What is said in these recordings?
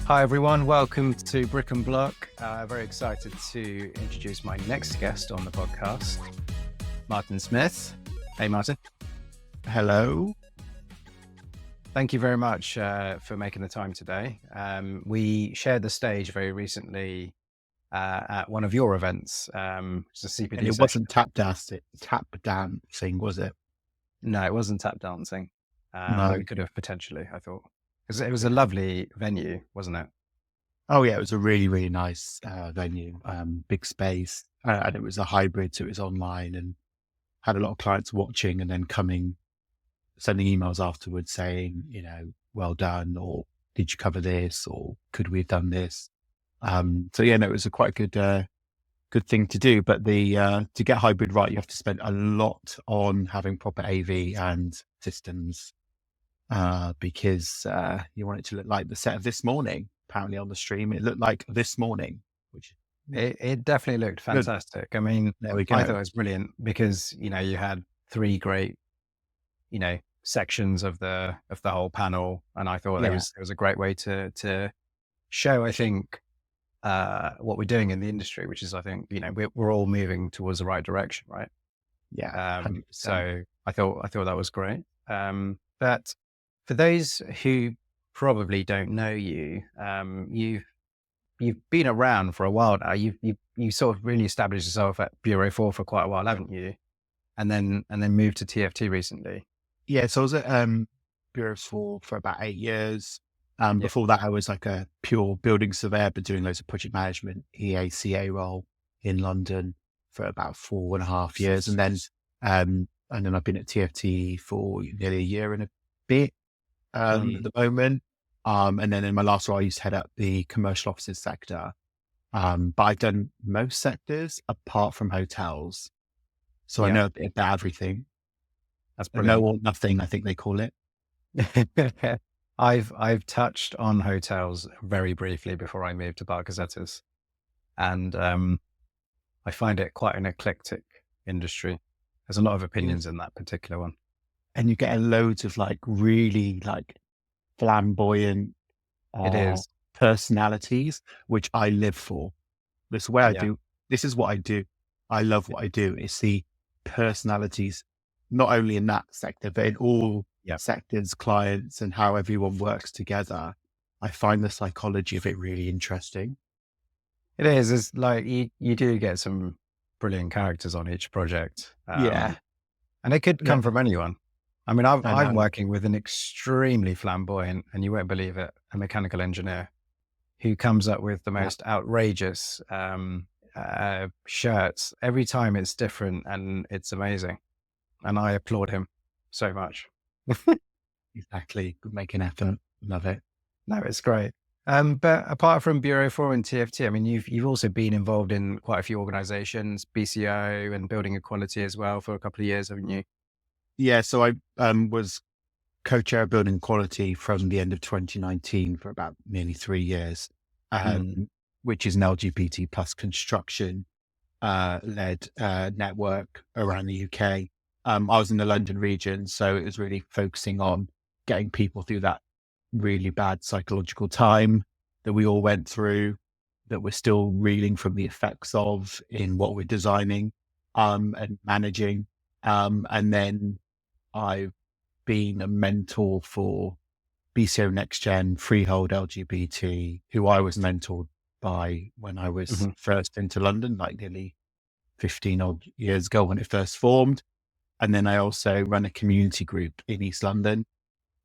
Hi everyone, welcome to Brick and Block. Very excited to introduce my next guest on the podcast, Martin Smith. Hey Martin. Hello. Thank you very much for making the time today. We shared the stage very recently at one of your events. It's a CPD And it session. wasn't tap dancing, was it? No, it wasn't tap dancing. No. But we could have potentially, I thought. Because it was a lovely venue, wasn't it? Oh yeah, it was a really, really nice venue, big space. And it was a hybrid, so it was online and had a lot of clients watching and then sending emails afterwards saying, well done, or did you cover this, or could we have done this? So yeah, no, it was a quite good thing to do. But to get hybrid right, you have to spend a lot on having proper AV and systems. Because you want it to look like the set of This Morning. Apparently on the stream, it looked like This Morning, which it definitely looked fantastic. I mean, there we go. I thought it was brilliant because, you had three great, sections of the whole panel. And I thought it was a great way to show, I think, what we're doing in the industry, which is, I think, we're all moving towards the right direction, right? Yeah. 100%. So I thought that was great. But for those who probably don't know you, you've been around for a while now. You sort of really established yourself at Bureau 4 for quite a while, haven't you? And then moved to TFT recently. Yeah, so I was at Bureau 4 for about 8 years. Before that, I was like a pure building surveyor, but doing loads of project management, EACA role in London for about 4.5 years, and then I've been at TFT for nearly a year and a bit. At the moment. And then in my last role, I used to head up the commercial offices sector. But I've done most sectors apart from hotels. So I know a bit about everything. That's brilliant. Know or nothing, I think they call it. I've touched on hotels very briefly before I moved to Barcazettas. And I find it quite an eclectic industry. There's a lot of opinions in that particular one. And you get loads of really flamboyant It is personalities, which I live for. This is where I do. This is what I do. I love what I do. It's the personalities, not only in that sector, but in all sectors, clients, and how everyone works together. I find the psychology of it really interesting. It is. It's like you do get some brilliant characters on each project. And it could come from anyone. I mean, I'm working with an extremely flamboyant, and you won't believe it, a mechanical engineer who comes up with the most outrageous shirts. Every time it's different and it's amazing. And I applaud him so much. Exactly. Make an effort. Love it. No, it's great. But apart from Bureau 4 and TFT, I mean, you've also been involved in quite a few organizations, BCO and Building Equality as well for a couple of years, haven't you? Yeah, so I was co-chair of Building Quality from the end of 2019 for about nearly 3 years, which is an LGBT plus construction led network around the UK. I was in the London region, so it was really focusing on getting people through that really bad psychological time that we all went through, that we're still reeling from the effects of in what we're designing and managing. And then I've been a mentor for BCO Next Gen, Freehold LGBT, who I was mentored by when I was first into London, like nearly 15 odd years ago when it first formed. And then I also run a community group in East London.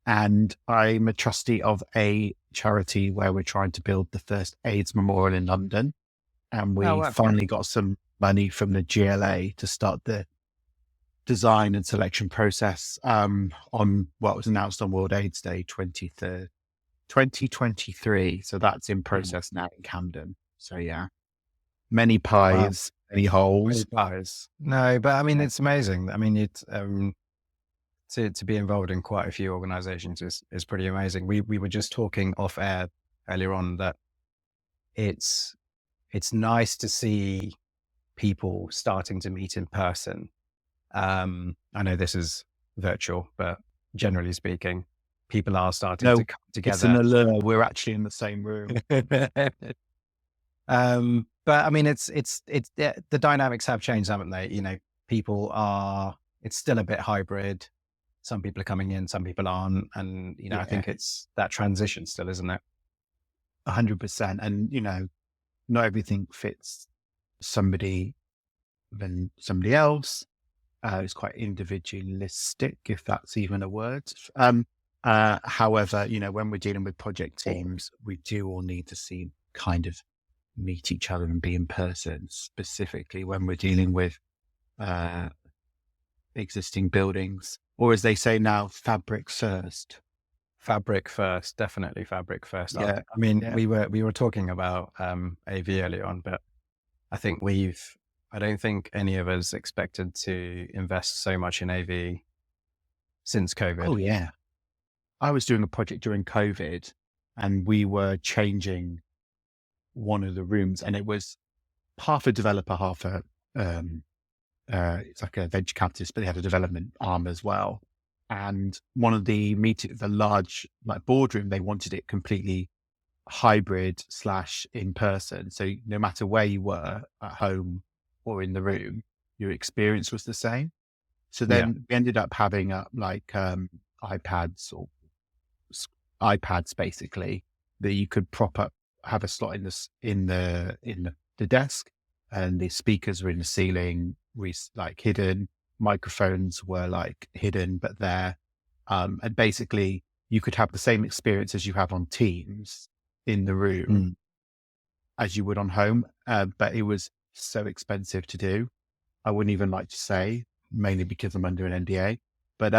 And I'm a trustee of a charity where we're trying to build the first AIDS memorial in London. And we finally got some money from the GLA to start the design and selection process on what was announced on World AIDS Day 2023. So that's in process now in Camden. So yeah, many pies, many holes. Many pies. No, but I mean, it's amazing. I mean, it's to be involved in quite a few organizations is pretty amazing. We were just talking off air earlier on that it's nice to see people starting to meet in person I know this is virtual, but generally speaking, people are starting to No, come it's an together. allure. We're actually in the same room. But I mean, it's the dynamics have changed, haven't they? You know, people are. It's still a bit hybrid. Some people are coming in, some people aren't, and you know, I Yeah, think it's that transition still, isn't it? 100%. And, not everything fits somebody than somebody else. It's quite individualistic, if that's even a word. However, when we're dealing with project teams, we do all need to see kind of meet each other and be in person, specifically when we're dealing with uh, existing buildings, or as they say now, fabric first. Fabric first, definitely fabric first. Yeah, I mean, yeah. we were talking about AV earlier on, but I think I don't think any of us expected to invest so much in AV since COVID. Oh, yeah. I was doing a project during COVID, and we were changing one of the rooms, and it was half a developer, half a um, it's like a venture capitalist, but they had a development arm as well. And one of the the large like boardroom, they wanted it completely hybrid slash in person. So no matter where you were at home or in the room, your experience was the same. So Yeah. then we ended up having iPads or s- iPads basically that you could prop up, have a slot in the desk, and the speakers were in the ceiling, like hidden. Microphones were like hidden, but there. And basically, you could have the same experience as you have on Teams in the room Mm. as you would on home, but it was so expensive to do. I wouldn't even like to say, mainly because I'm under an NDA, but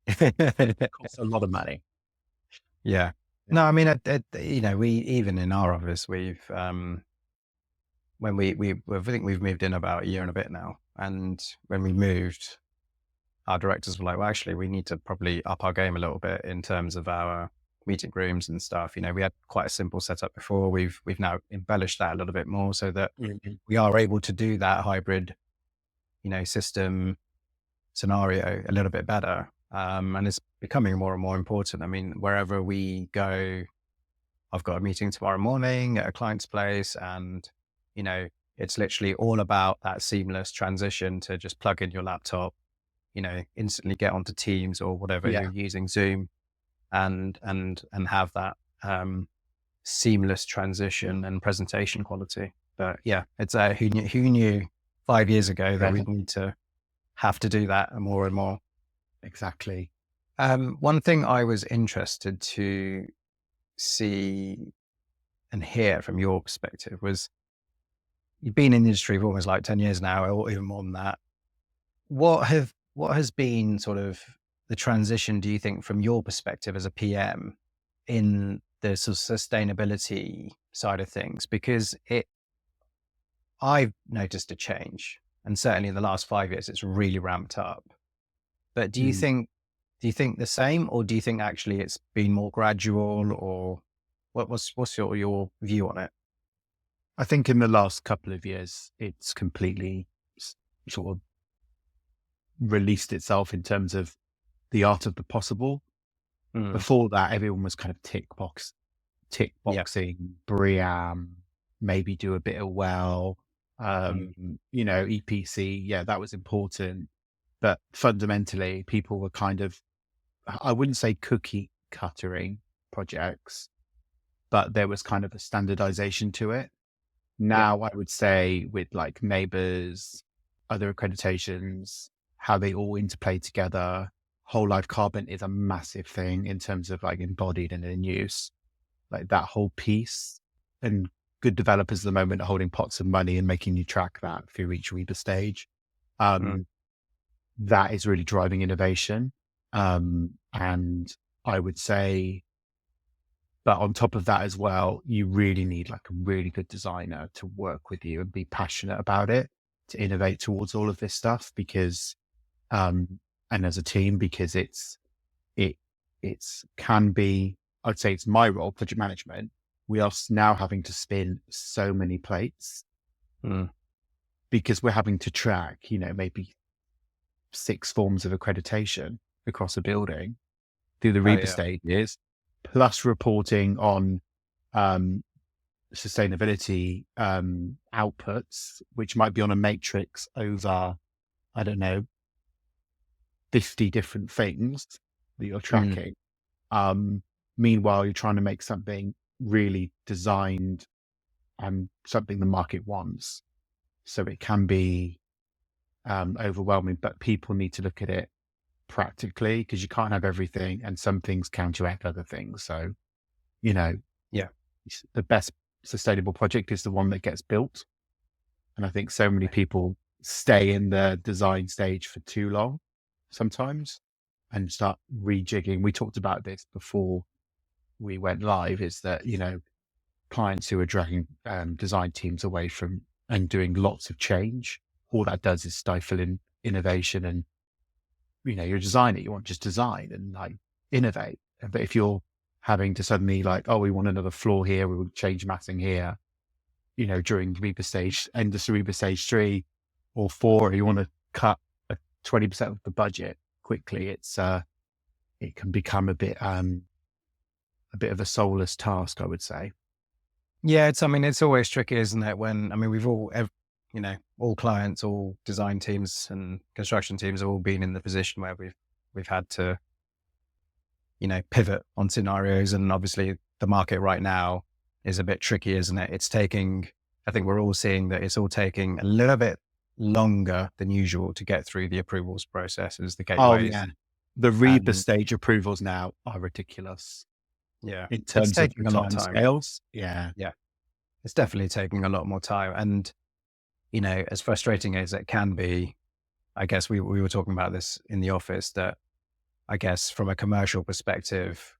it costs a lot of money. Yeah. Yeah. No, I mean, you know, we even in our office, we've when I think we've moved in about a year and a bit now, and when we moved, our directors were like, "Well, actually, we need to probably up our game a little bit in terms of our meeting rooms and stuff." You know, we had quite a simple setup before. We've now embellished that a little bit more so that Mhm. we are able to do that hybrid, you know, system scenario a little bit better. And it's becoming more and more important. I mean, wherever we go, I've got a meeting tomorrow morning at a client's place, and you know, it's literally all about that seamless transition to just plug in your laptop, you know, instantly get onto Teams or whatever Yeah, you're using, Zoom, and have that seamless transition and presentation quality. But yeah, it's who knew 5 years ago that yeah, we'd need to have to do that more and more. exactly. One thing I was interested to see and hear from your perspective was you've been in the industry for almost like 10 years now, or even more than that. What has been sort of the transition, do you think, from your perspective as a PM in the sort of sustainability side of things? Because I've noticed a change, and certainly in the last 5 years, it's really ramped up. But Mm. do you think the same, or do you think actually it's been more gradual, or what's your view on it? I think in the last couple of years, it's completely sort of released itself in terms of the art of the possible. Mm, Before that, everyone was kind of tick yeah. boxing, BREEAM, maybe do a bit of Mm, EPC. Yeah, that was important. But fundamentally, people were kind of, I wouldn't say cookie cuttering projects, but there was kind of a standardization to it. yeah. Now, I would say with like neighbors, other accreditations, how they all interplay together, whole life carbon is a massive thing in terms of like embodied and in use, like that whole piece. And good developers at the moment are holding pots of money and making you track that through each Reba stage. Mm, Um, that is really driving innovation. And I would say, but on top of that as well, you really need like a really good designer to work with you and be passionate about it, to innovate towards all of this stuff because, um, and as a team, because it, it's can be, I'd say it's my role, project management. We are now having to spin so many plates mm, because we're having to track, maybe 6 forms of accreditation across a building through the Oh REBA yeah. stages, plus reporting on um, sustainability outputs, which might be on a matrix over, I don't know, 50 different things that you're Mm, tracking. Um, Meanwhile, you're trying to make something really designed and something the market wants. So it can be overwhelming, but people need to look at it practically because you can't have everything and some things counteract other things. So, you know, yeah. the best sustainable project is the one that gets built. And I think so many people stay in the design stage for too long sometimes and start rejigging. We talked about this before we went live, is that, clients who are dragging design teams away from and doing lots of change, all that does is stifle innovation. And, you're a designer, you want just design and like innovate. But if you're having to suddenly like, oh, we want another floor here, we will change massing here, during Reaper stage, end of Reaper stage 3 or 4, or you want to cut 20% of the budget quickly, it can become a bit of a soulless task, I would say. Yeah, I mean, it's always tricky, isn't it? When, I mean, all clients, all design teams and construction teams have all been in the position where we've had to, pivot on scenarios. And obviously the market right now is a bit tricky, isn't it? I think we're all seeing that it's all taking a little bit longer than usual to get through the approvals processes, the Oh gateways. yeah. The Reba And stage approvals now are ridiculous yeah, in it's terms of the taking a lot of time time. scales. Yeah. Yeah, it's definitely taking a lot more time. And, as frustrating as it can be, I guess we were talking about this in the office that I guess from a commercial perspective,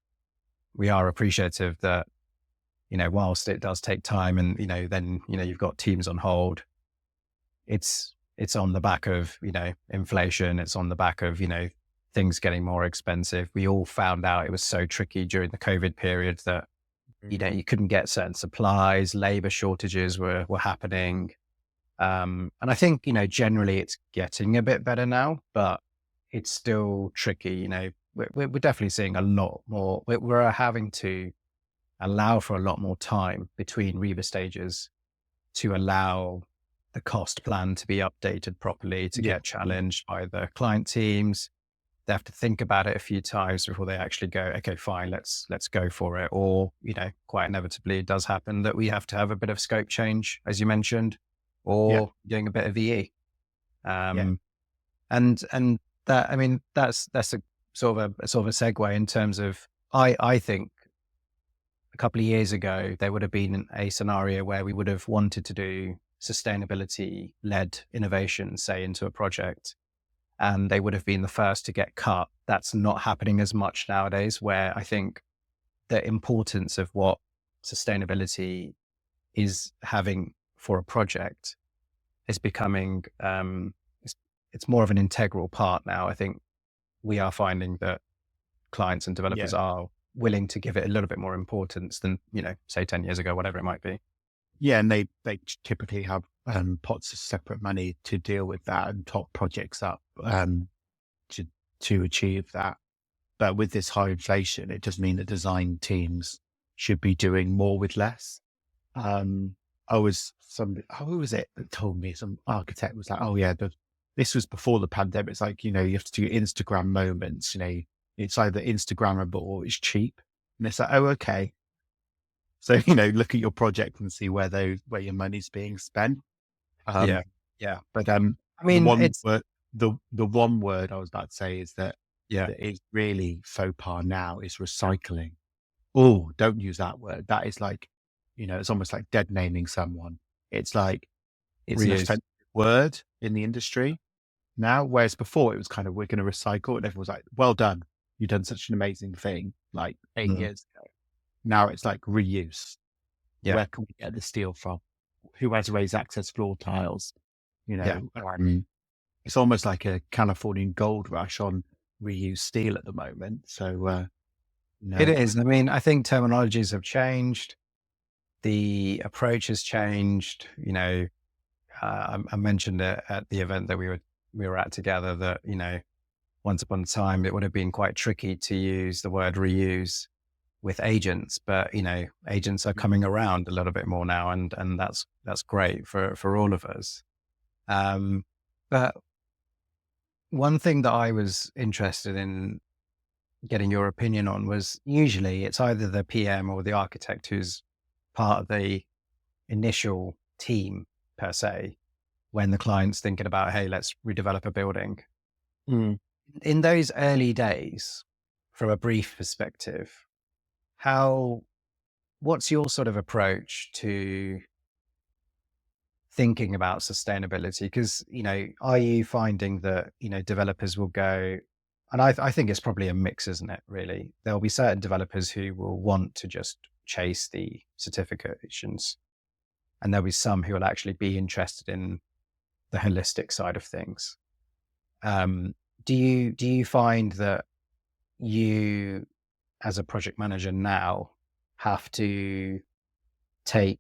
we are appreciative that, whilst it does take time and, then, you've got teams on hold, it's on the back of, inflation. It's on the back of, things getting more expensive. We all found out it was so tricky during the COVID period that, Mm. you couldn't get certain supplies, labor shortages were happening. And I think, generally it's getting a bit better now, but it's still tricky. We're definitely seeing a lot more. We're having to allow for a lot more time between Reba stages to allow the cost plan to be updated properly, to Yeah. get challenged by the client teams. They have to think about it a few times before they actually go, okay, fine, let's go for it. Or, quite inevitably it does happen that we have to have a bit of scope change, as you mentioned, Yeah. or doing a bit of VE. Yeah. Um, and that, I mean, that's a sort of a segue in terms of, I think a couple of years ago, there would have been a scenario where we would have wanted to do sustainability led innovation, say into a project, and they would have been the first to get cut. That's not happening as much nowadays, where I think the importance of what sustainability is having for a project is becoming, it's more of an integral part now. I think we are finding that clients and Yeah. developers are willing to give it a little bit more importance than, say 10 years ago, whatever it might be. Yeah. And they typically have pots of separate money to deal with that and top projects up to to achieve that. But with this high inflation, it does mean that design teams should be doing more with less. Um, who was it that told me? Some architect was like, oh yeah, this was before the pandemic. It's like, you have to do Instagram moments, it's either Instagrammable or it's cheap. And it's like, oh, okay. So, look at your project and see where your money's being spent. Yeah. Um, Yeah. but I the mean, one it's, word, the one word I was about to say is yeah, that is really faux pas now is recycling. Oh, don't use that word. That is like, it's almost like dead naming someone. It's like, it's an reuse. offensive word in the industry now, whereas before it was kind of, we're going to recycle, and everyone was like, well done. You've done such an amazing thing like 8 Mm, years ago. Now it's like reuse. yeah. Where can we get the steel from? Who has raised access floor tiles? You Yeah. know, um, it's almost like a Californian gold rush on reuse steel at the moment. So, It no, is. I mean, I think terminologies have changed. The approach has changed. I mentioned it at the event that we were we were at together that, once upon a time, it would have been quite tricky to use the word reuse with agents, but agents are coming around a little bit more now, and that's great for all of us. But one thing that I was interested in getting your opinion on was usually it's either the PM or the architect who's part of the initial team per se when the client's thinking about, hey, let's redevelop a building. Mm. In those early days, from a brief perspective, how what's your sort of approach to thinking about sustainability? Because, are you finding that, developers will go, and I think it's probably a mix, isn't it, really? There'll be certain developers who will want to just chase the certifications, and there'll be some who will actually be interested in the holistic side of things. Um, do you find that you, as a project manager now, have to take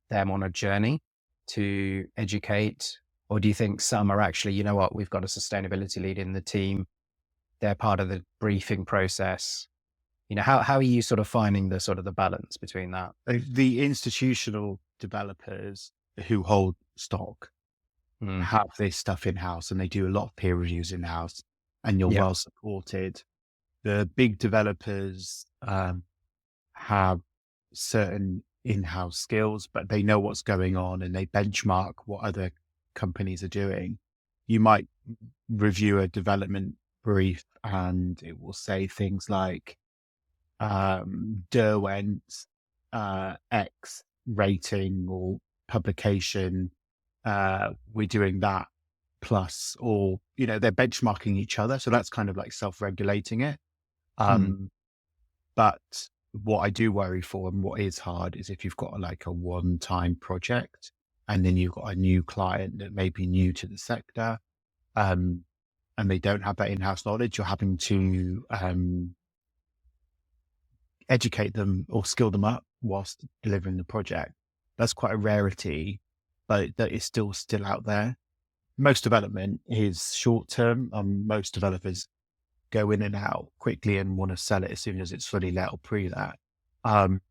them on a journey to educate? Or do you think some are actually, you know what, we've got a sustainability lead in the team. They're part of the briefing process. How are you sort of finding the sort of the balance between that? The institutional developers who hold stock Mm. have this stuff in house, and they do a lot of peer reviews in house, and you're Yeah. well supported. The big developers have certain in-house skills, but they know what's going on and they benchmark what other companies are doing. You might review a development brief and it will say things like Derwent's X rating or publication, we're doing that plus, or they're benchmarking each other, so that's kind of like self-regulating it. Mm. But what I do worry for, and what is hard, is if you've got like a one-time project and then you've got a new client that may be new to the sector, and they don't have that in-house knowledge, you're having to educate them or skill them up whilst delivering the project. That's quite a rarity, but that is still out there. Most development is short term. Most developers go in and out quickly and want to sell it as soon as it's fully let or pre that. Um,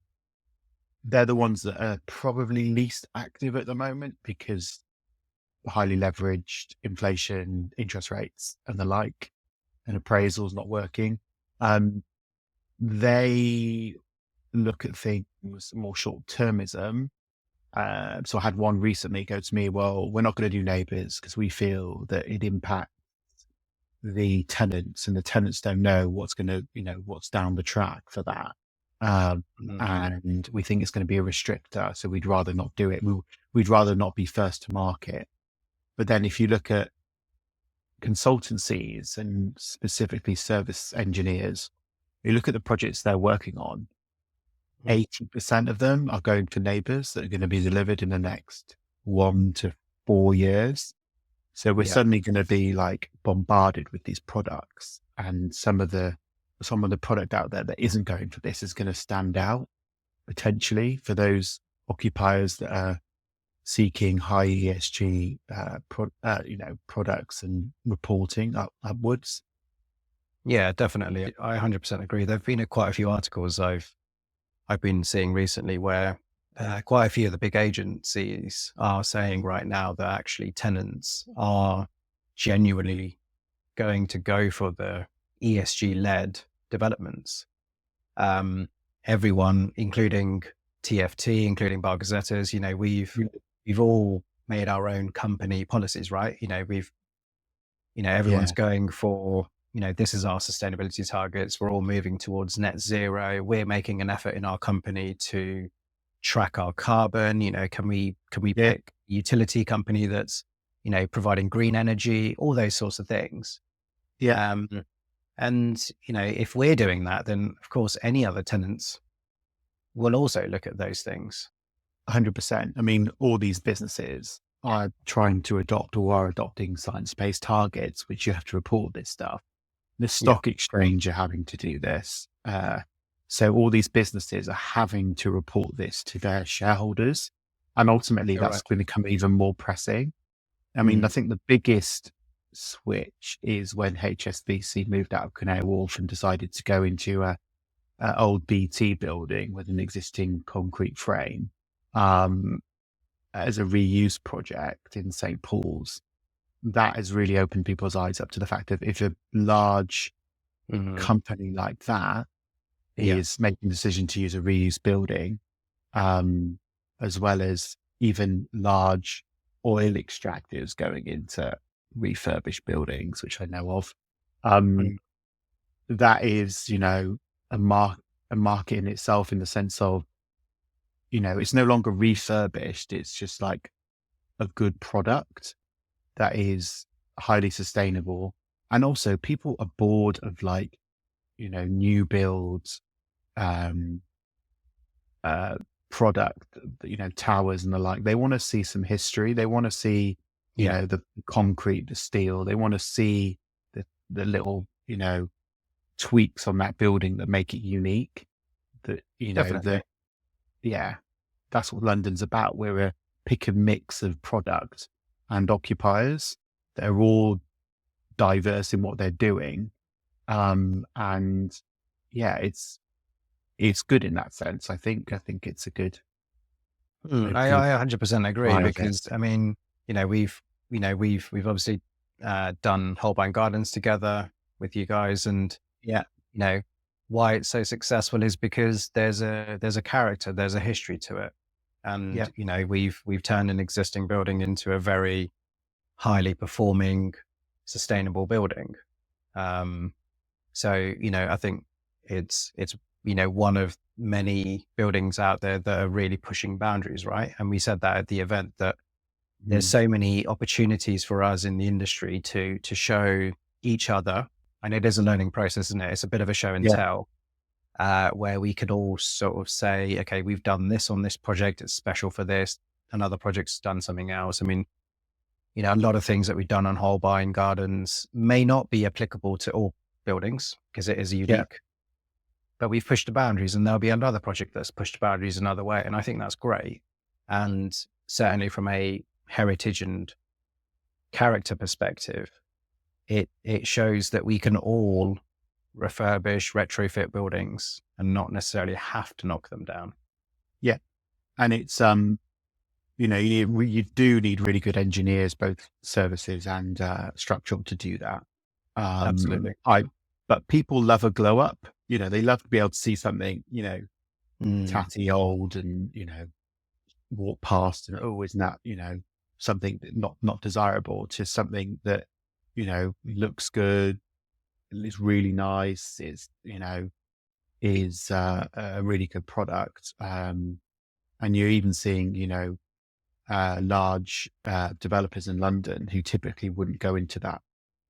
they're the ones that are probably least active at the moment because highly leveraged inflation, interest rates, and the like, and appraisals not working. They look at things more short termism. So I had one recently go to me, well, we're not going to do neighbours because we feel that it impacts the tenants, and the tenants don't know what's going to, what's down the track for that. Mm. And we think it's going to be a restrictor. So we'd rather not do it. We'd rather not be first to market. But then if you look at consultancies and specifically service engineers, you look at the projects they're working on, 80% of them are going for neighbours that are going to be delivered in the next 1 to 4 years. So we're Yeah. suddenly going to be like bombarded with these products, and some of the product out there that isn't going for this is going to stand out potentially for those occupiers that are seeking high ESG, products and reporting upwards. Yeah, definitely. I 100% agree. There've been quite a few articles I've been seeing recently where quite a few of the big agencies are saying right now that actually tenants are genuinely going to go for the ESG-led developments. Everyone, including TFT, including Bar Gazettas, we've all made our own company policies, right? Everyone's Yeah. going for, this is our sustainability targets. We're all moving towards net zero. We're making an effort in our company to track our carbon. Can we Yeah. pick a utility company that's, providing green energy, all those sorts of things. Yeah. Um, and, if we're doing that, then of course, any other tenants will also look at those things. 100%. I mean, all these businesses are trying to adopt or are adopting science-based targets, which you have to report this stuff. The Yeah, stock exchange are having to do this. So all these businesses are having to report this to their shareholders. And ultimately, you're that's right. going to become even more pressing. I mean, I Mm, think the biggest switch is when HSBC moved out of Canary Wharf and decided to go into a old BT building with an existing concrete frame um, as a reuse project in St. Paul's. That has really opened people's eyes up to the fact that if a large mhm. company like that Yeah, is making the decision to use a reuse building, um, as well as even large oil extractors going into refurbished buildings, which I know of. Um, mm, that is, a mark a market in itself in the sense of, it's no longer refurbished. It's just like a good product that is highly sustainable. And also people are bored of like, new builds, um, uh, product, towers and the like. They want to see some history. They want to see, yeah, the concrete, the steel. They want to see the little, tweaks on that building that make it unique. That, definitely. yeah, that's what London's about. We're a pick and mix of product and occupiers that are all diverse in what they're doing. And yeah, it's good in that sense. I think it's a good I 100% agree eye of it. because I mean, we've obviously done Holbein Gardens together with you guys, and Yeah, you know why it's so successful is because there's a character, there's a history to it, yeah, and we've turned an existing building into a very highly performing, sustainable building. Um, So, I think it's one of many buildings out there that are really pushing boundaries, right? And we said that at the event that there's mm, so many opportunities for us in the industry to show each other. And it is a learning process, isn't it? It's a bit of a show and yeah, tell, where we could all sort of say, okay, we've done this on this project, it's special for this. Another project's done something else. I mean, a lot of things that we've done on Holbein Gardens may not be applicable to all buildings because it is a yeah, unique, but we've pushed the boundaries and there'll be another project that's pushed the boundaries another way. And I think that's great. And certainly from a heritage and character perspective, it shows that we can all refurbish, retrofit buildings and not necessarily have to knock them down. yeah. And it's you do need really good engineers, both services and structural, to do that. Absolutely. I But people love a glow up. They love to be able to see something, Mm, tatty old and walk past and, oh, isn't that, something that not desirable, to something that looks good, is really nice, is a really good product. And you're even seeing, large developers in London who typically wouldn't go into that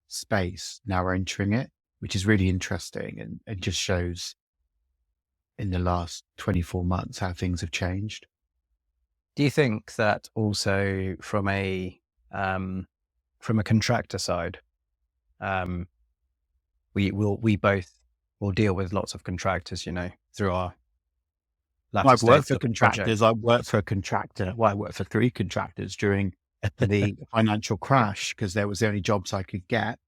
space now are entering it, which is really interesting, and it just shows in the last 24 months how things have changed. Do you think that also um, from a contractor side, um, we both will deal with lots of contractors, through our latter I've worked stages for of the project. contractors. I worked for a contractor. Well, I worked for three contractors during the financial crash because there was the only jobs I could get.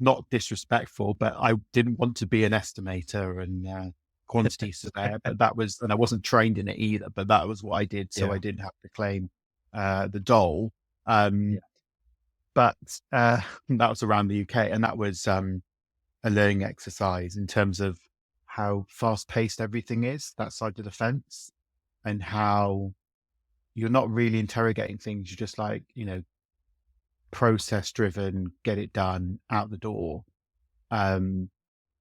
Not disrespectful, but I didn't want to be an estimator and quantity surveyor. But that was, and I wasn't trained in it either. But that was what I did, so I Yeah, didn't have to claim the dole. yeah. Um, but that was around the UK, and that was a learning exercise in terms of how fast paced everything is that side of the fence, and how you're not really interrogating things. You're just like, process driven, get it done, out the door. Um,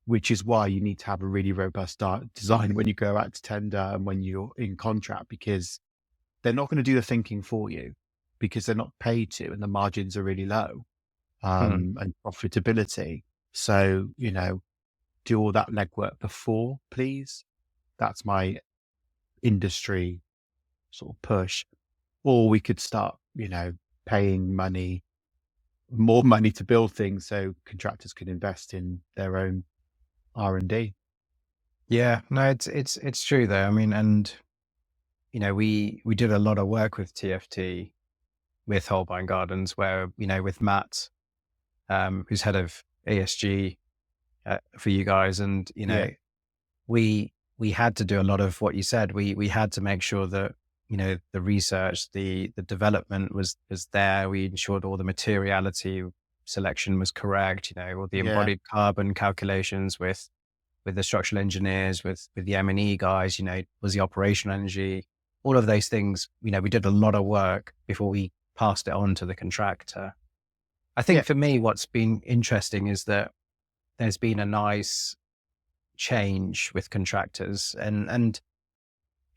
which is why you need to have a really robust design when you go out to tender and when you're in contract, because they're not going to do the thinking for you because they're not paid to, and the margins are really low, Mm. and profitability. So, do all that legwork before, please. That's my industry sort of push. Or we could start, paying more money to build things so contractors can invest in their own R&D. Yeah, no, it's true though. I mean, and we did a lot of work with TFT with Holbein Gardens, where, with Matt, who's head of ESG for you guys, and Yeah. we had to do a lot of what you said. We had to make sure that the research, the development was there. We ensured all the materiality selection was correct. All the Yeah. embodied carbon calculations with the structural engineers, with the M&E guys. Was the operational energy, all of those things. We did a lot of work before we passed it on to the contractor. I Yeah. think for me, what's been interesting is that there's been a nice change with contractors, and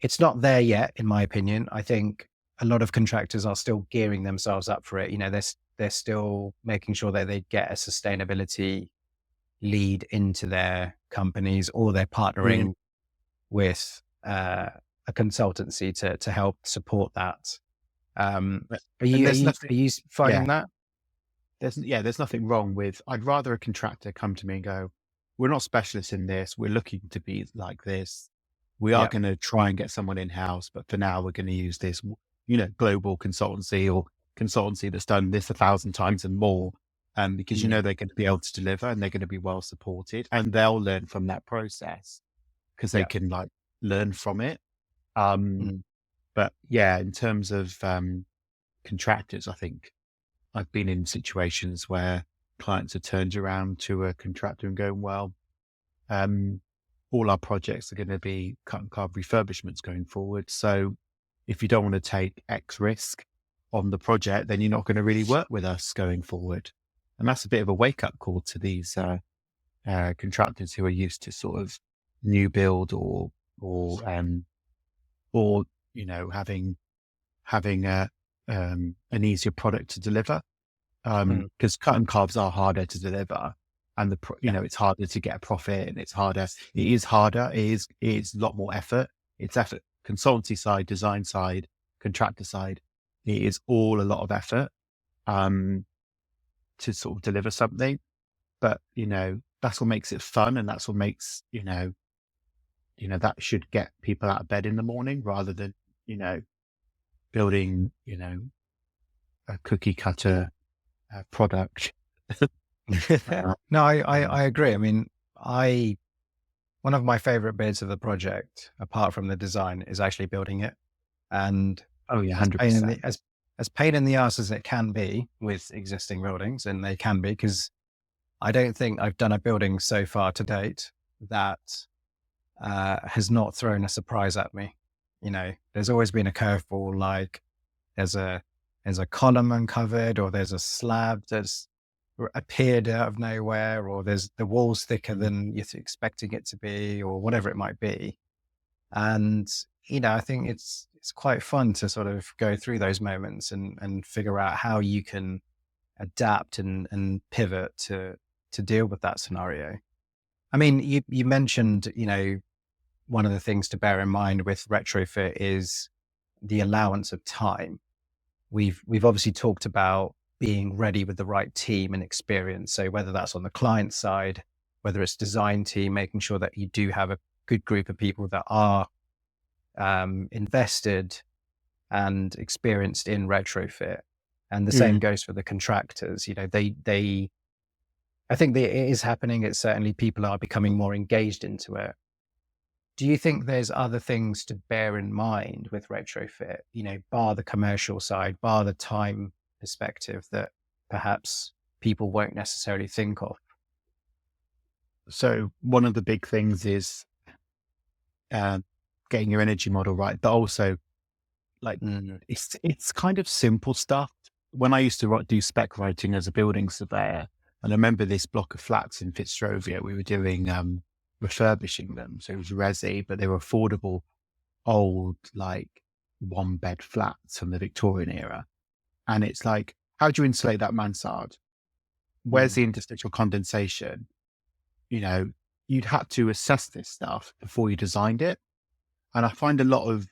it's not there yet, in my opinion. I think a lot of contractors are still gearing themselves up for it. They're still making sure that they get a sustainability lead into their companies, or they're Yeah. partnering with a consultancy to help support that. But- Are And you are there's you nothing, are you yeah, finding that? there's nothing wrong with, I'd rather a contractor come to me and go, we're not specialists in this. We're looking to be like this. We are Yeah. going to try and get someone in house, but for now we're going to use this, global consultancy or consultancy that's done this 1,000 times and more. Because, Mm, they're going to be able to deliver and they're going to be well supported and they'll learn from that process because they yeah. can like learn from it. Um, Mm, but yeah, in terms of, contractors, I think I've been in situations where clients have turned around to a contractor and going, well, um, all our projects are going to be cut and carb refurbishments going forward. So if you don't want to take X risk on the project, then you're not going to really work with us going forward. And that's a bit of a wake up call to these contractors who are used to sort of new build or or having an easier product to deliver. mm, Because cut and carbs are harder to deliver, and yeah. it's harder to get a profit, and it's harder. It is harder. It is a lot more effort. It's effort. Consultancy side, design side, contractor side. It is all a lot of effort um, to sort of deliver something. But that's what makes it fun, and that's what makes that should get people out of bed in the morning rather than you know building a cookie cutter product. Uh, No, um, I agree. I mean, I one of my favorite bits of the project, apart from the design, is actually building it. And oh yeah, as pain in 100%. the as pain in the ass as it can be with existing buildings, and they can be, because I don't think I've done a building so far to date that has not thrown a surprise at me. There's always been a curveball, like there's a there's a column uncovered, or there's a slab that's appeared out of nowhere, or there's the walls thicker Mm. than you're expecting it to be, or whatever it might be. And I think it's quite fun to sort of go through those moments and figure out how you can adapt and pivot to deal with that scenario. I mean, you mentioned, one of the things to bear in mind with retrofit is the allowance of time. We've obviously talked about being ready with the right team and experience. So whether that's on the client side, whether it's design team, making sure that you do have a good group of people that are invested and experienced in retrofit. And the same Mm. goes for the contractors. I think that it is happening. It's certainly, people are becoming more engaged into it. Do you think there's other things to bear in mind with retrofit, bar the commercial side, bar the time perspective, that perhaps people won't necessarily think of? So one of the big things is uh, getting your energy model right, but also like Mm, it's kind of simple stuff. When I used to do spec writing as a building surveyor, and I remember this block of flats in Fitzrovia, we were doing refurbishing them. So it was resi, but they were affordable, old like one bed flats from the Victorian era. And it's like, how do you insulate that mansard? Where's mm, the interstitial condensation? You know, you'd had to assess this stuff before you designed it. And I find a lot of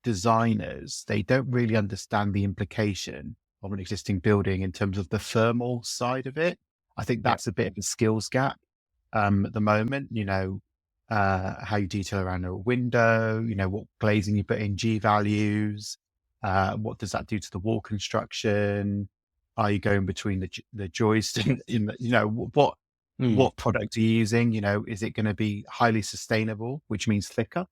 designers, they don't really understand the implication of an existing building in terms of the thermal side of it. I think yeah. that's a bit of a skills gap at the moment, how you detail around a window, what glazing you put in, G values, What does that do to the wall construction? Are you going between the joist in the, Mm. what product are you using? Is it going to be highly sustainable, which means thicker?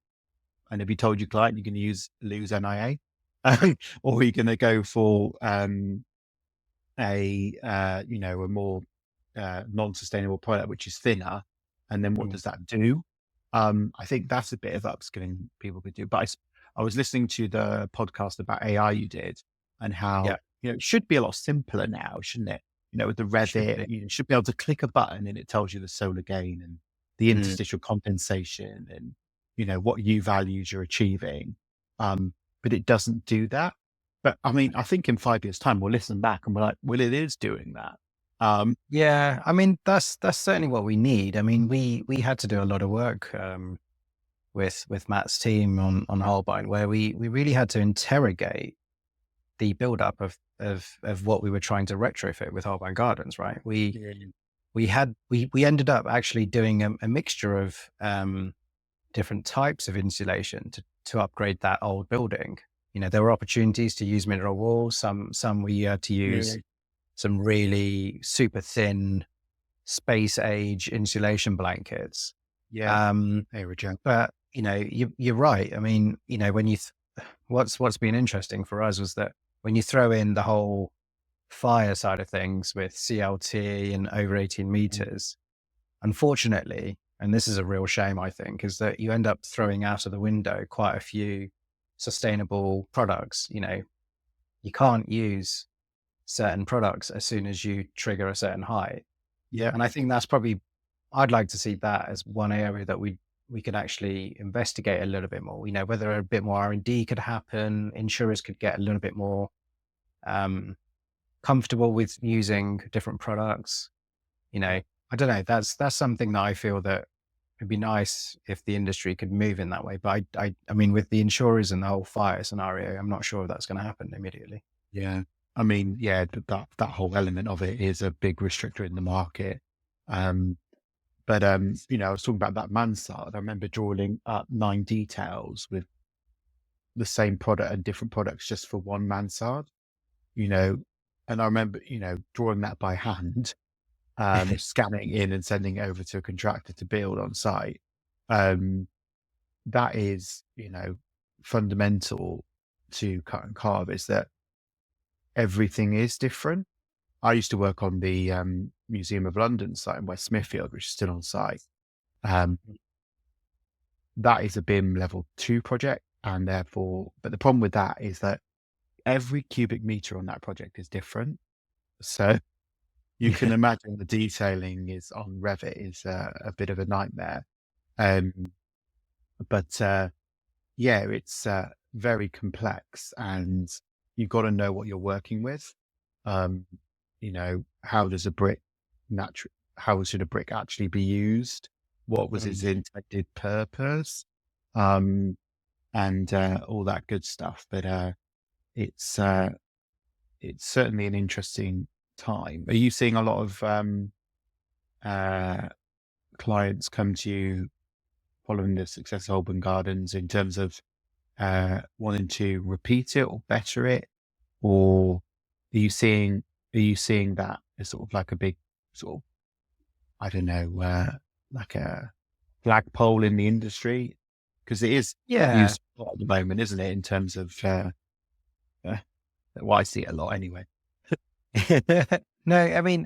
And if you told your client you're going to lose NIA, or are you going to go for a more non-sustainable product which is thinner, and then what Mm. does that do? I think that's a bit of upskilling people could do. But I was listening to the podcast about AI you did, and Yeah, how it should be a lot simpler now, shouldn't it? With the should Revit, be. you should be able to click a button and it tells you the solar gain and the Mm. interstitial compensation and what U values you're achieving. But it doesn't do that. But I mean, I think in 5 years' time we'll listen back and we're like, well, it is doing that. Um, Yeah, I mean, that's certainly what we need. I mean, we had to do a lot of work with Matt's team on Holbein, where we really had to interrogate the buildup of what we were trying to retrofit with Holbein Gardens. Right? Yeah. We ended up actually doing a mixture of different types of insulation to upgrade that old building. There were opportunities to use mineral walls. Some we had to use Yeah. some really super thin space age insulation blankets. Yeah. Um, There we go. but you're right. I mean, when what's been interesting for us was that when you throw in the whole fire side of things with CLT and over 18 Mm. meters, unfortunately, and this is a real shame, I think, is that you end up throwing out of the window quite a few sustainable products. You can't use certain products as soon as you trigger a certain height. Yeah. And I think that's probably, I'd like to see that as one area that we could actually investigate a little bit more. Whether a bit more R&D could happen, insurers could get a little bit more um, comfortable with using different products. I don't know. That's something that I feel that it'd be nice if the industry could move in that way. But I mean, with the insurers and the whole fire scenario, I'm not sure if that's going to happen immediately. Yeah. I mean, yeah, that whole element of it is a big restrictor in the market. Um, but I was talking about that mansard. I remember drawing up 9 details with the same product and different products just for one mansard, you know, and I remember, drawing that by hand, scanning in and sending it over to a contractor to build on site. Um, that is, fundamental to cut and carve, is that everything is different. I used to work on the Museum of London site in West Smithfield, which is still on site. Um, that is a BIM level 2 project. And therefore, but the problem with that is that every cubic meter on that project is different. So you can Yeah. imagine the detailing is on Revit is a bit of a nightmare. Um, but yeah, it's very complex, and you've got to know what you're working with. Um, how does a brick how should a brick actually be used? What was its Mm. intended purpose? Um, and all that good stuff. But it's it's certainly an interesting time. Are you seeing a lot of uh, clients come to you following the success of Holborn Gardens in terms of wanting to repeat it or better it, or are you seeing that as sort of like a big sort of, I don't know, like a flagpole in the industry? Because it is Yeah. used a lot at the moment, isn't it? In terms of uh, well, I see it a lot anyway. No, I mean,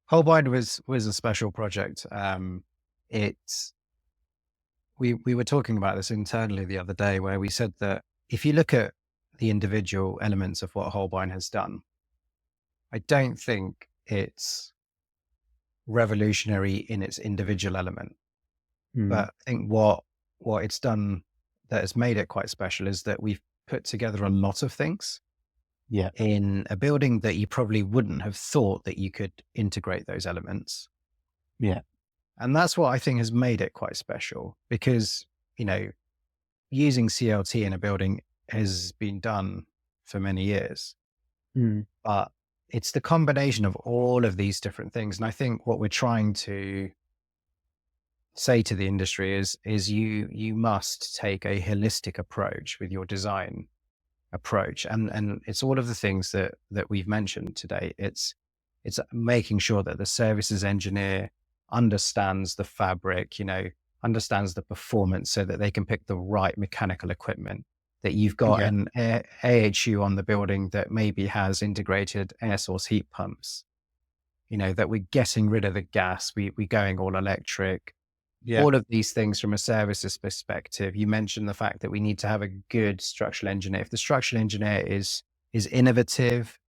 Holbein was a special project. It's we were talking about this internally the other day, where we said that if you look at the individual elements of what Holbein has done, I don't think it's revolutionary in its individual element. Mm, But I think what it's done that has made it quite special is that we've put together a lot of things yeah, in a building that you probably wouldn't have thought that you could integrate those elements. yeah, And that's what I think has made it quite special because, you know, using CLT in a building has been done for many years, mm, but it's the combination of all of these different things. And I think what we're trying to say to the industry is you must take a holistic approach with your design approach. And it's all of the things that we've mentioned today. It's making sure that the services engineer understands the fabric, understands the performance so that they can pick the right mechanical equipment. That you've got Yeah. an AHU on the building that maybe has integrated air source heat pumps, that we're getting rid of the gas, we're going all electric, Yeah. all of these things from a services perspective. You mentioned the fact that we need to have a good structural engineer. If the structural engineer is innovative,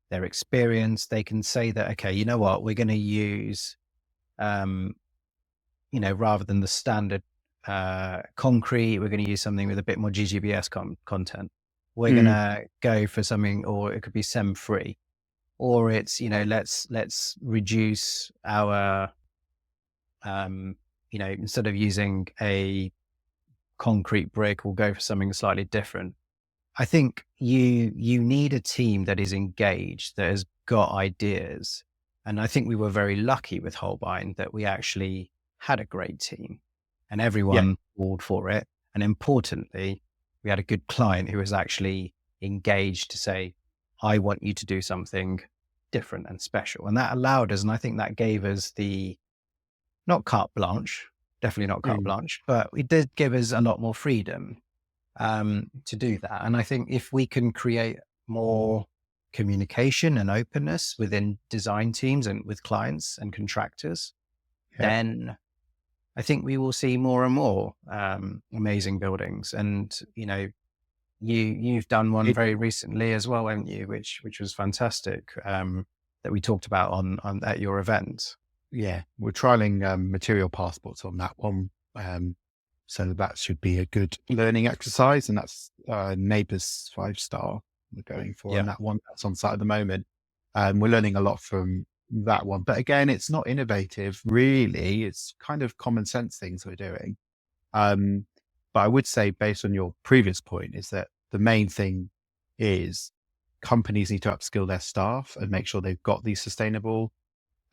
they're experienced, they can say that, okay, you know what, we're going to use, um, rather than the standard concrete, we're going to use something with a bit more GGBS content. We're going Mm. to go for something, or it could be SEM free, or it's, let's reduce our, instead of using a concrete brick, we'll go for something slightly different. I think you need a team that is engaged, that has got ideas. And I think we were very lucky with Holbein that we actually had a great team and Yeah. everyone called for it. And importantly, we had a good client who was actually engaged to say, I want you to do something different and special. And that allowed us, and I think that gave us the, not carte blanche, definitely not carte Mm. blanche, but it did give us a lot more freedom to do that. And I think if we can create more communication and openness within design teams and with clients and contractors, Yeah. then I think we will see more and more amazing buildings. And you've done one It, very recently as well, haven't you? Which was fantastic. That we talked about on at your event. yeah. We're trialing material passports on that one. So that should be a good learning exercise. And that's Neighbours 5-star we're going for on Yeah. that one. That's on site at the moment. We're learning a lot from that one. But again, it's not innovative, really. It's kind of common sense things we're doing. Um, but I would say, based on your previous point, is that the main thing is companies need to upskill their staff and make sure they've got these sustainable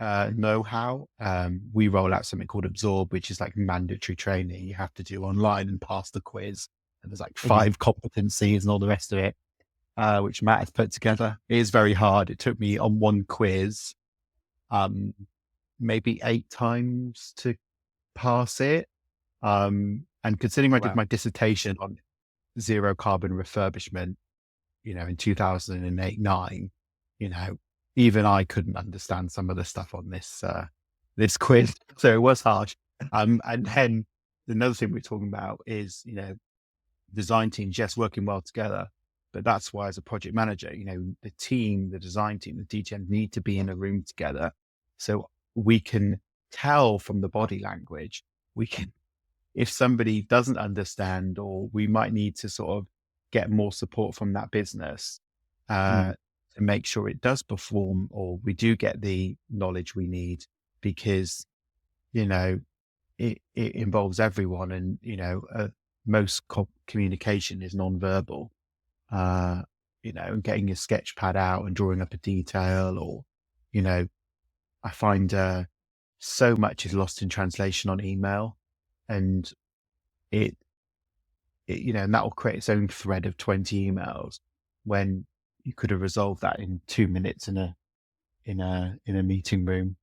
know-how. We roll out something called Absorb, which is like mandatory training you have to do online and pass the quiz. And there's like Mhm. 5 competencies and all the rest of it, which Matt has put together. It is very hard. It took me on one quiz, um, maybe 8 times to pass it. And considering I did Wow. my dissertation on zero carbon refurbishment, in 2008, 9, you know, even I couldn't understand some of the stuff on this quiz. So it was harsh. And then another thing we're talking about is, design teams, yes, working well together. But that's why, as a project manager, the team, the design team, the DTM need to be in a room together. So we can tell from the body language, we can, if somebody doesn't understand, or we might need to sort of get more support from that business Mm. to make sure it does perform, or we do get the knowledge we need, because, you know, it involves everyone. And, most communication is non-verbal, uh, and getting your sketch pad out and drawing up a detail, or, I find so much is lost in translation on email, and it, and that will create its own thread of 20 emails when you could have resolved that in 2 minutes in a meeting room.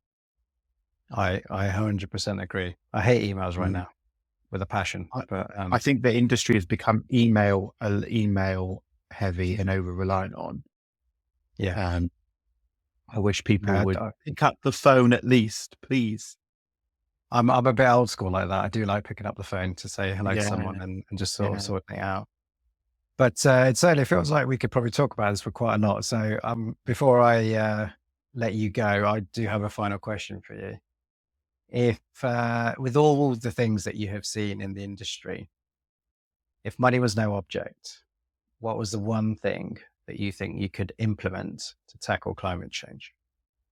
I 100% agree. I hate emails right Mm. now with a passion, I, but I think the industry has become email heavy and over reliant on. yeah. Um, I wish people No, would pick up the phone at least, please. I'm a bit old school like that. I do like picking up the phone to say hello to someone Yeah, and just sort of yeah. sorting it out. But it certainly feels like we could probably talk about this for quite a lot. So before I let you go, I do have a final question for you. If with all the things that you have seen in the industry, if money was no object, what was the one thing that you think you could implement to tackle climate change?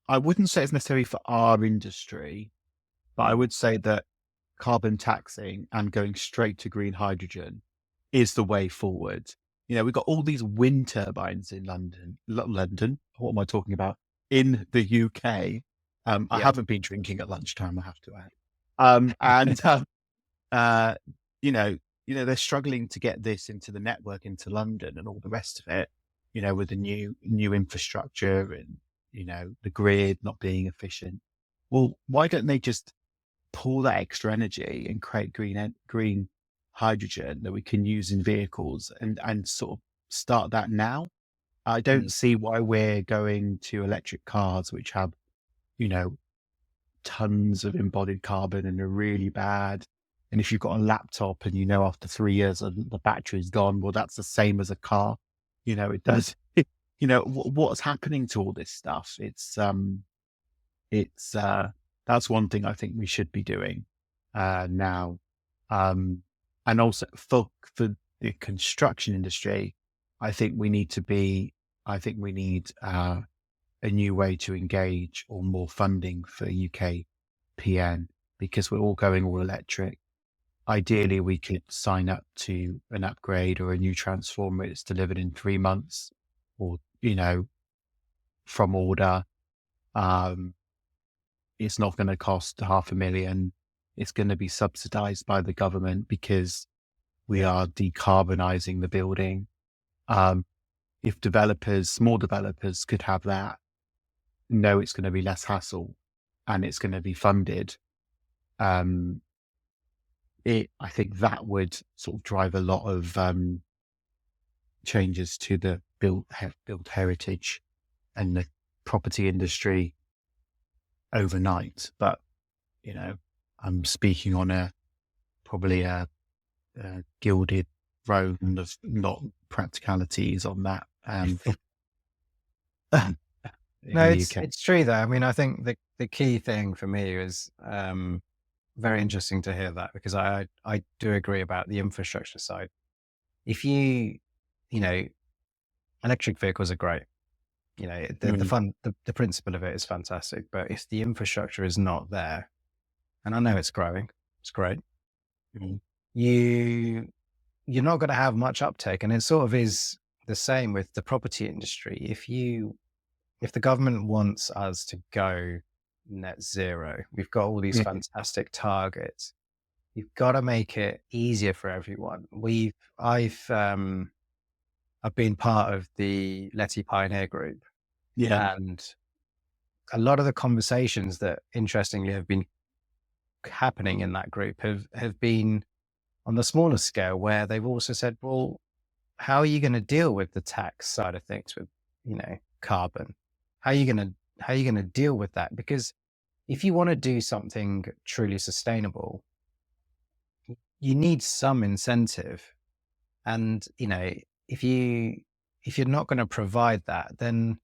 I wouldn't say it's necessary for our industry, but I would say that carbon taxing and going straight to green hydrogen is the way forward. We've got all these wind turbines in London. What am I talking about? In the UK. I Yeah. haven't been drinking at lunchtime, I have to add. And, uh, you know, they're struggling to get this into the network, into London and all the rest of it, with the new infrastructure and, the grid not being efficient. Well, why don't they just pull that extra energy and create green hydrogen that we can use in vehicles and sort of start that now? I don't Mm, see why we're going to electric cars, which have, you know, tons of embodied carbon and are really bad. And if you've got a laptop and after 3 years the battery's gone, well, that's the same as a car. It does. What's happening to all this stuff? It's that's one thing I think we should be doing now. And also for the construction industry, I think we need to be. I think we need a new way to engage or more funding for UK PN because we're all going all electric. Ideally, we could sign up to an upgrade or a new transformer that's delivered in 3 months, or from order. It's not going to cost 500,000. It's going to be subsidized by the government because we are decarbonizing the building. If small developers could have that, it's going to be less hassle and it's going to be funded. I think that would sort of drive a lot of changes to the built heritage and the property industry overnight. But I'm speaking on probably a gilded throne of not practicalities on that. In no, the UK. it's true though. I mean, I think the key thing for me is very interesting to hear that, because I do agree about the infrastructure side. If you know, electric vehicles are great. Mm, The principle of it is fantastic, but if the infrastructure is not there, and I know it's growing, it's great. mm, You're not going to have much uptake, and it sort of is the same with the property industry. If the government wants us to go net zero, we've got all these yeah, fantastic targets. You've got to make it easier for everyone. I've been part of the Letty Pioneer Group, yeah, and a lot of the conversations that interestingly have been happening in that group have been on the smaller scale, where they've also said, well, how are you going to deal with the tax side of things with, carbon? How are you going to deal with that? Because if you want to do something truly sustainable, you need some incentive. And, if you're not going to provide that, then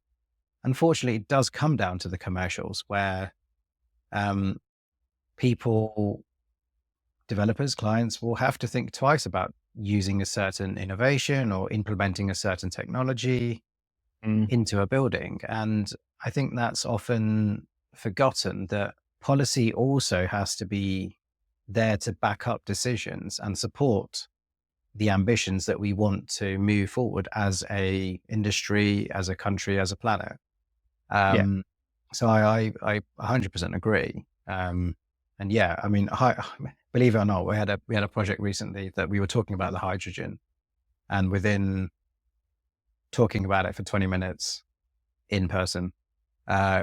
unfortunately it does come down to the commercials where people, developers, clients will have to think twice about using a certain innovation or implementing a certain technology mm, into a building. And I think that's often forgotten, that policy also has to be there to back up decisions and support the ambitions that we want to move forward as a industry, as a country, as a planet. yeah. So I 100% agree. And yeah, I mean, believe it or not, we had a project recently that we were talking about the hydrogen, and within talking about it for 20 minutes in person,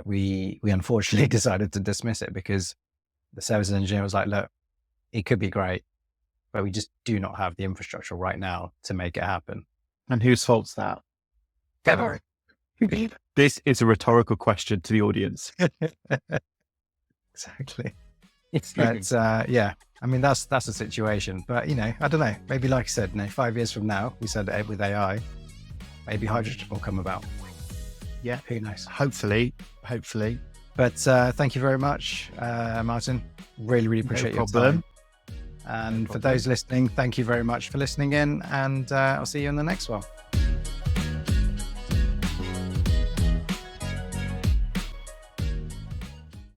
we unfortunately decided to dismiss it because the services engineer was like, look, it could be great, but we just do not have the infrastructure right now to make it happen. And whose fault's that? Ever. This is a rhetorical question to the audience. Exactly. But yeah, I mean, that's the situation. But, I don't know, maybe like I said, 5 years from now, we said with AI, maybe hydrogen will come about. Yeah. Who knows? Hopefully. But thank you very much, Martin. Really, really appreciate your time. And for those listening, thank you very much for listening in, and I'll see you in the next one.